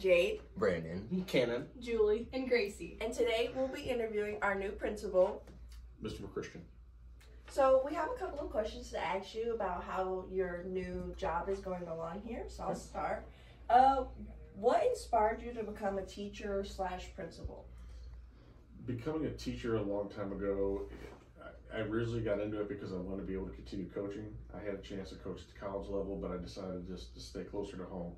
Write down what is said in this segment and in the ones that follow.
Jade, Brandon, Cannon, Julie, and Gracie. and today we'll be interviewing our new principal, Mr. McChristian. So we have a couple of questions to ask you about how your new job is going along here. So I'll start. What inspired you to become a teacher / principal? Becoming a teacher a long time ago, I originally got into it because I wanted to be able to continue coaching. I had a chance to coach at the college level, but I decided just to stay closer to home.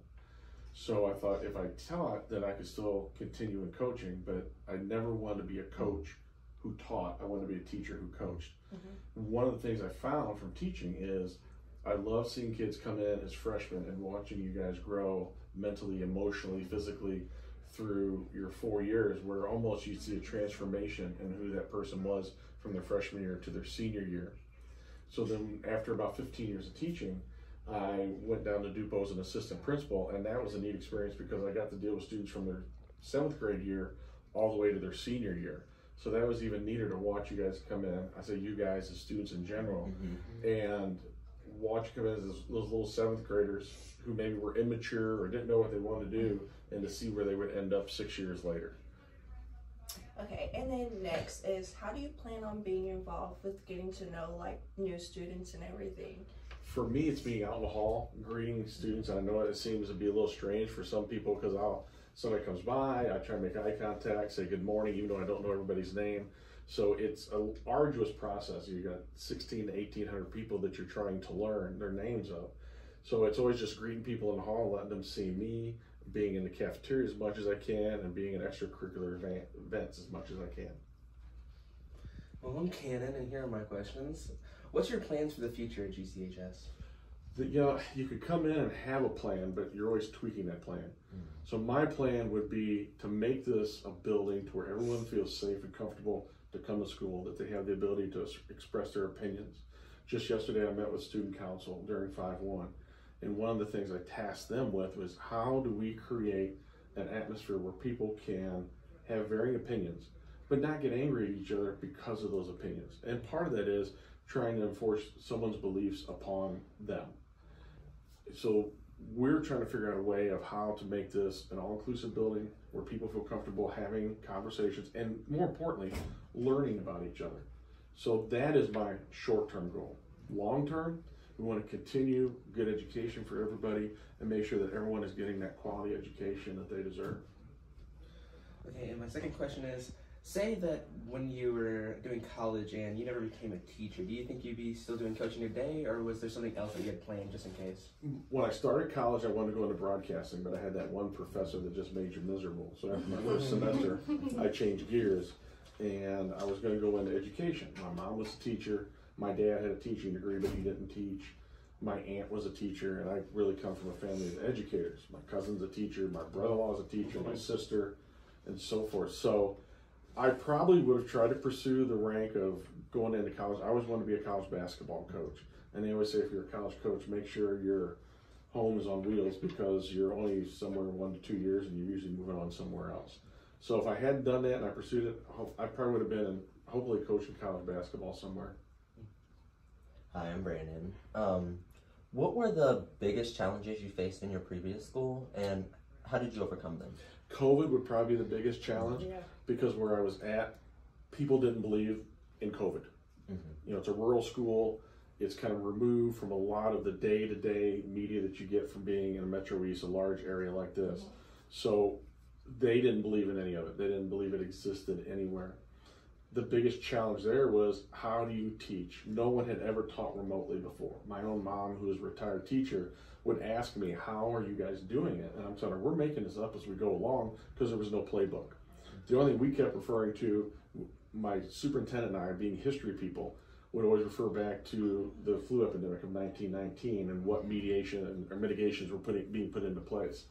So I thought if I taught, then I could still continue in coaching, but I never wanted to be a coach who taught. I wanted to be a teacher who coached. And one of the things I found from teaching is I love seeing kids come in as freshmen and watching you guys grow mentally, emotionally, physically through your 4 years, where almost you see a transformation in who that person was from their freshman year to their senior year. So then after about 15 years of teaching, I went down to DuPo as an assistant principal, and that was a neat experience because I got to deal with students from their 7th grade year all the way to their senior year. So that was even neater to watch you guys come in. I say you guys as students in general, and watch you come in as those little 7th graders who maybe were immature or didn't know what they wanted to do, and to see where they would end up 6 years later. Okay, and then next is how do you plan on being involved with getting to know like new students and everything? For me, it's being out in the hall, greeting students. I know it seems to be a little strange for some people because somebody comes by, I try to make eye contact, say good morning, even though I don't know everybody's name. So it's an arduous process. You've got 16 to 1,800 people that you're trying to learn their names of. So it's always just greeting people in the hall, letting them see me, being in the cafeteria as much as I can, and being in extracurricular events as much as I can. Well, I'm Cannon, and here are my questions. What's your plans for the future at GCHS? You could come in and have a plan, but you're always tweaking that plan. So my plan would be to make this a building to where everyone feels safe and comfortable to come to school, that they have the ability to express their opinions. Just yesterday I met with student council during 5-1, and one of the things I tasked them with was how do we create an atmosphere where people can have varying opinions, but not get angry at each other because of those opinions. And part of that is trying to enforce someone's beliefs upon them. So we're trying to figure out a way of how to make this an all-inclusive building where people feel comfortable having conversations and, more importantly, learning about each other. So that is my short-term goal. Long-term, we want to continue good education for everybody and make sure that everyone is getting that quality education that they deserve. Okay, and my second question is, say that when you were doing college and you never became a teacher, do you think you'd be still doing coaching today, or was there something else that you had planned just in case? When I started college, I wanted to go into broadcasting, but I had that one professor that just made you miserable. So after my first semester, I changed gears, and I was going to go into education. My mom was a teacher. My dad had a teaching degree, but he didn't teach. My aunt was a teacher, and I really come from a family of educators. My cousin's a teacher, my brother-in-law is a teacher, my sister, and so forth. So I probably would have tried to pursue the rank of going into college. I always wanted to be a college basketball coach. And they always say if you're a college coach, make sure your home is on wheels because you're only somewhere 1 to 2 years and you're usually moving on somewhere else. So if I hadn't done that and I pursued it, I probably would have been hopefully coaching college basketball somewhere. Hi, I'm Brandon. What were the biggest challenges you faced in your previous school and how did you overcome them? COVID would probably be the biggest challenge because where I was at, people didn't believe in COVID. You know, it's a rural school. It's kind of removed from a lot of the day-to-day media that you get from being in a Metro East, a large area like this. So they didn't believe in any of it. They didn't believe it existed anywhere. The biggest challenge there was how do you teach? No one had ever taught remotely before. My own mom, who is a retired teacher, would ask me, how are you guys doing it? And I'm telling her, we're making this up as we go along because there was no playbook. The only thing we kept referring to, my superintendent and I, being history people, would always refer back to the flu epidemic of 1919 and what mediation or mitigations were being put into place.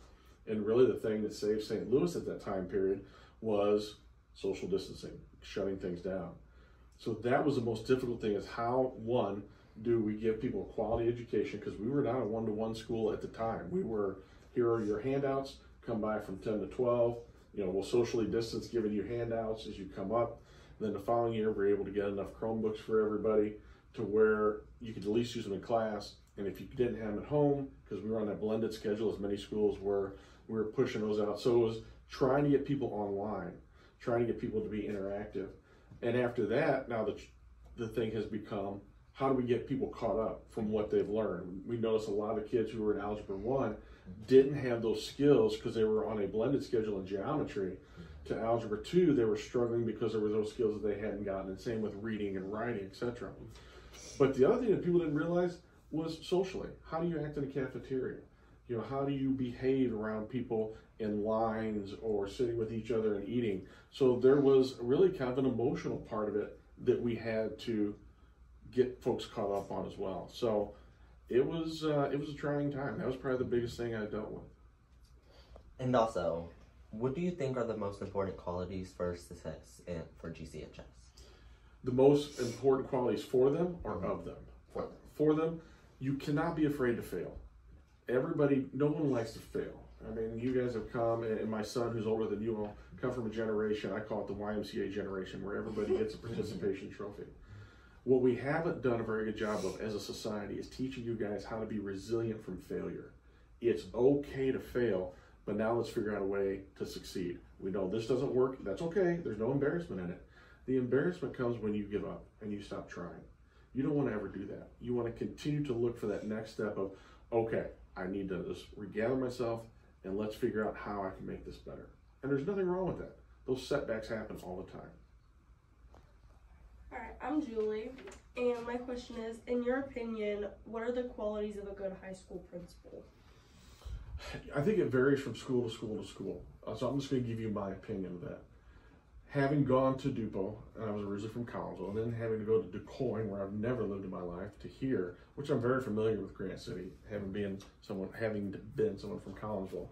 And really the thing that saved St. Louis at that time period was social distancing, shutting things down. So that was the most difficult thing, is how, one, do we give people a quality education, because we were not a one-to-one school at the time. We were, here are your handouts, come by from 10 to 12, you know, we'll socially distance giving you handouts as you come up. And then the following year, we're able to get enough Chromebooks for everybody to where you could at least use them in class And if you didn't have them at home, because we were on that blended schedule, as many schools were, we were pushing those out. So it was trying to get people online, trying to get people to be interactive. And after that, now the thing has become, how do we get people caught up from what they've learned? We noticed a lot of kids who were in Algebra 1 didn't have those skills because they were on a blended schedule in geometry. To Algebra 2, they were struggling because there were those skills that they hadn't gotten, and same with reading and writing, etc. But the other thing that people didn't realize was socially. How do you act in a cafeteria? You know, how do you behave around people in lines or sitting with each other and eating? So there was really kind of an emotional part of it that we had to get folks caught up on as well. So it was a trying time. That was probably the biggest thing I dealt with. And also, what do you think are the most important qualities for success for GCHS? The most important qualities for them or of them? For them. For them, you cannot be afraid to fail. Everybody, no one likes to fail. I mean, you guys have come, and my son, who's older than you all, come from a generation, I call it the YMCA generation, where everybody gets a participation trophy. What we haven't done a very good job of as a society is teaching you guys how to be resilient from failure. It's okay to fail, but now let's figure out a way to succeed. We know this doesn't work, that's okay, there's no embarrassment in it. The embarrassment comes when you give up and you stop trying. You don't want to ever do that. You want to continue to look for that next step of, okay, I need to just regather myself and let's figure out how I can make this better. And there's nothing wrong with that. Those setbacks happen all the time. All right, I'm Julie, and my question is, in your opinion, what are the qualities of a good high school principal? I think it varies from school to school to school. So I'm just going to give you my opinion of that. Having gone to DuPo, and I was originally from Collinsville, and then having to go to DuQuoin, where I've never lived in my life, to here, which I'm very familiar with Granite City, having been someone from Collinsville.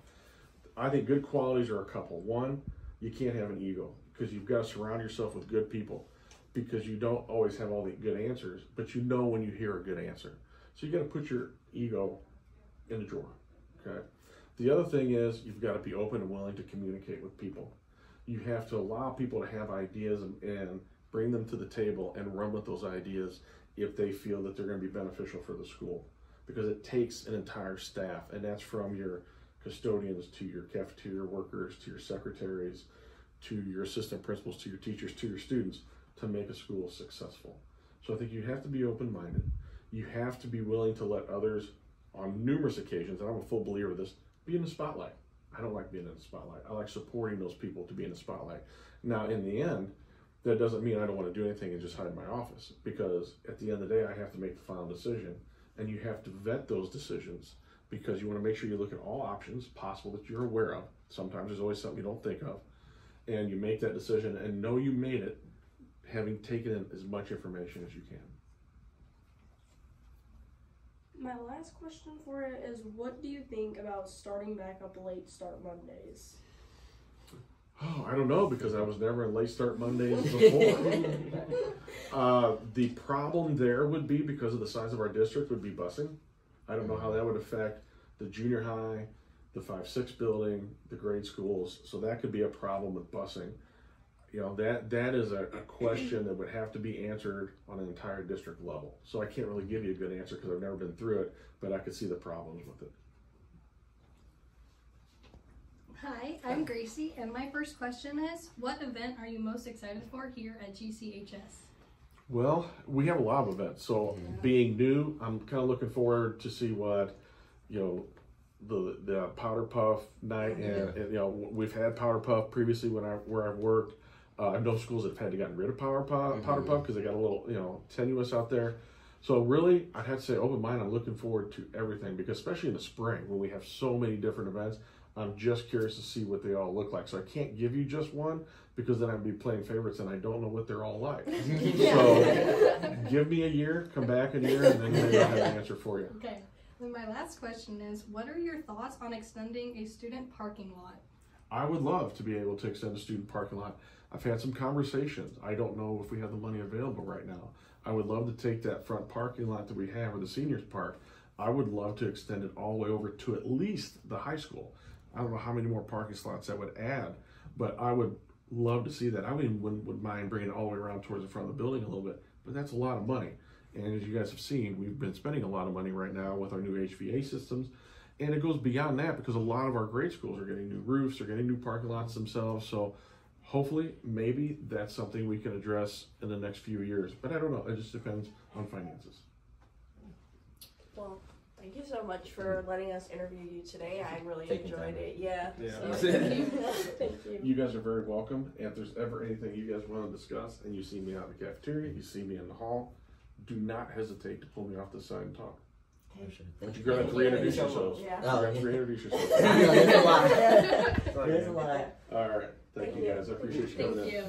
I think good qualities are a couple. One, you can't have an ego, because you've got to surround yourself with good people, because you don't always have all the good answers, but you know when you hear a good answer. So you got to put your ego in the drawer, okay? The other thing is you've got to be open and willing to communicate with people. You have to allow people to have ideas and bring them to the table and run with those ideas if they feel that they're going to be beneficial for the school. Because it takes an entire staff, and that's from your custodians to your cafeteria workers, to your secretaries, to your assistant principals, to your teachers, to your students, to make a school successful. So I think you have to be open-minded. You have to be willing to let others, on numerous occasions, and I'm a full believer of this, be in the spotlight. I don't like being in the spotlight. I like supporting those people to be in the spotlight. Now, in the end, that doesn't mean I don't want to do anything and just hide in my office, because at the end of the day, I have to make the final decision, and you have to vet those decisions, because you want to make sure you look at all options possible that you're aware of. Sometimes there's always something you don't think of, and you make that decision and know you made it, having taken in as much information as you can. My last question for it is, what do you think about starting back up late start Mondays? Oh, I don't know, because I was never in late start Mondays before. The problem there would be, because of the size of our district, would be busing. I don't know how that would affect the junior high, the 5-6 building, the grade schools. So that could be a problem with busing. You know, that is a question that would have to be answered on an entire district level. So I can't really give you a good answer because I've never been through it, but I could see the problems with it. Hi, I'm Gracie, and my first question is, what event are you most excited for here at GCHS? Well, we have a lot of events. So being new, I'm kind of looking forward to see what, you know, the Powder Puff night, and you know, we've had Powder Puff previously where I've worked. I know schools that have had to gotten rid of Powder Puff because they got a little, you know, tenuous out there. So really, I'd have to say open mind. I'm looking forward to everything, because especially in the spring when we have so many different events, I'm just curious to see what they all look like. So I can't give you just one, because then I'd be playing favorites and I don't know what they're all like. So give me a year, come back in a year, and then maybe I'll have an answer for you. Okay. And my last question is, what are your thoughts on extending a student parking lot? I would love to be able to extend a student parking lot. I've had some conversations. I don't know if we have the money available right now. I would love to take that front parking lot that we have, or the seniors park. I would love to extend it all the way over to at least the high school. I don't know how many more parking slots that would add, but I would love to see that. I wouldn't mind bringing it all the way around towards the front of the building a little bit, but that's a lot of money. And as you guys have seen, we've been spending a lot of money right now with our new HVA systems. And it goes beyond that because a lot of our grade schools are getting new roofs, they're getting new parking lots themselves. So hopefully, maybe that's something we can address in the next few years. But I don't know, it just depends on finances. Well, thank you so much for letting us interview you today. I really Taking enjoyed time. it. Yeah. Yeah. Thank you. You guys are very welcome. And if there's ever anything you guys want to discuss and you see me out in the cafeteria, you see me in the hall, do not hesitate to pull me off the side and talk. For sure. But you're going to have to reintroduce yourselves. Yeah. You're going to have to reintroduce yourselves. There's a lot. There's a lot. All right. Thank you guys. I appreciate you coming in. Thank you.